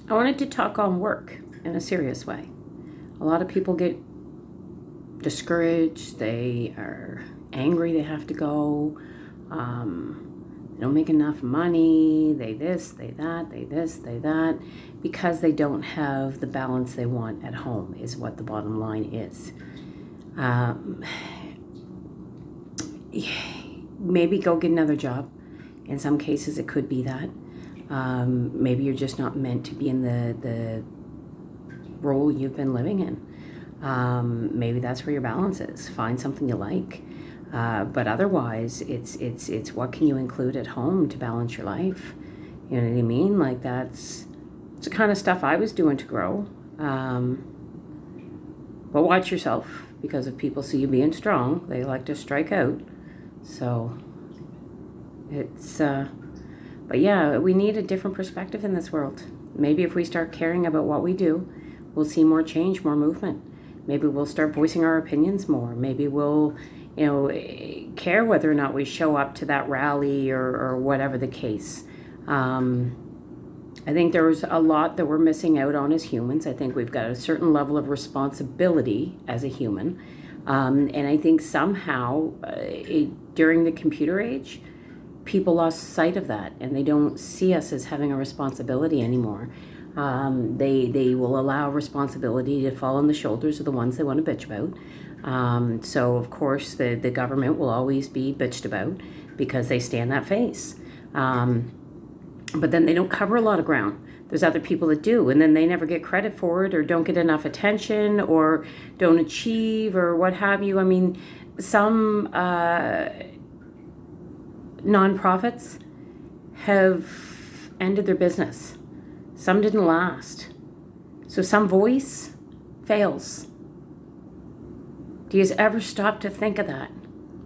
I wanted to talk on work in a serious way. A lot of people get discouraged, they are angry they have to go, they don't make enough money, they this, they that, they this, they that, because they don't have the balance they want at home, is what the bottom line is. Maybe go get another job. In some cases, it could be that. Maybe you're just not meant to be in the role you've been living in. Maybe that's where your balance is. Find something you like. But otherwise, it's what can you include at home to balance your life? You know what I mean? Like it's the kind of stuff I was doing to grow. But watch yourself, because if people see you being strong, they like to strike out. So but yeah, we need a different perspective in this world. Maybe if we start caring about what we do, we'll see more change, more movement. Maybe we'll start voicing our opinions more. Maybe we'll, care whether or not we show up to that rally or whatever the case. I think there's a lot that we're missing out on as humans. I think we've got a certain level of responsibility as a human. And I think somehow during the computer age, people lost sight of that, and they don't see us as having a responsibility anymore. They will allow responsibility to fall on the shoulders of the ones they want to bitch about. So of course the government will always be bitched about because they stand that face. But then they don't cover a lot of ground. There's other people that do, and then they never get credit for it, or don't get enough attention, or don't achieve, or what have you. I mean, some nonprofits have ended their business. Some didn't last. So some voice fails. Do you ever stop to think of that?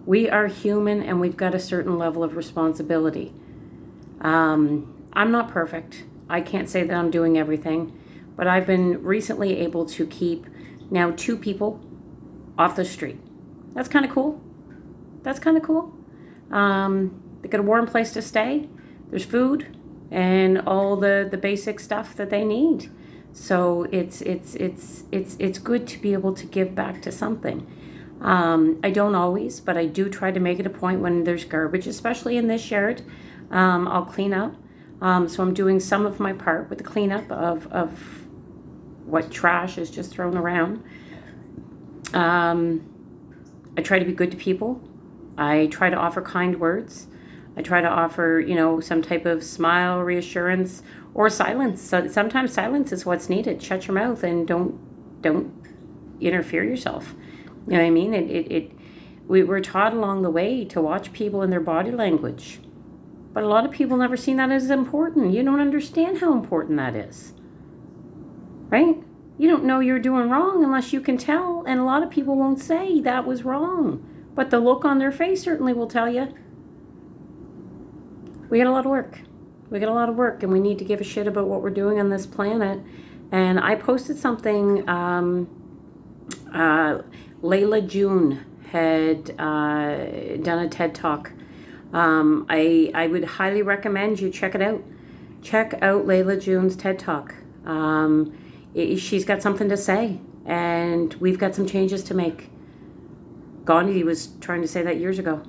We are human, and we've got a certain level of responsibility. I'm not perfect. I can't say that I'm doing everything, but I've been recently able to keep now 2 people off the street. That's kind of cool. They got a warm place to stay. There's food and all the basic stuff that they need. So it's good to be able to give back to something. I don't always, but I do try to make it a point when there's garbage, especially in this yard. I'll clean up. So I'm doing some of my part with the cleanup of what trash is just thrown around. I try to be good to people. I try to offer kind words. I try to offer, some type of smile, reassurance, or silence. So sometimes silence is what's needed. Shut your mouth and don't interfere yourself. You know what I mean? We were taught along the way to watch people and their body language. But a lot of people never seen that as important. You don't understand how important that is. Right? You don't know you're doing wrong unless you can tell. And a lot of people won't say that was wrong. But the look on their face certainly will tell you. We got a lot of work. And we need to give a shit about what we're doing on this planet. And I posted something. Layla June had done a TED Talk. I would highly recommend you check it out. Check out Layla June's TED Talk. She's got something to say, and we've got some changes to make. Gandhi was trying to say that years ago.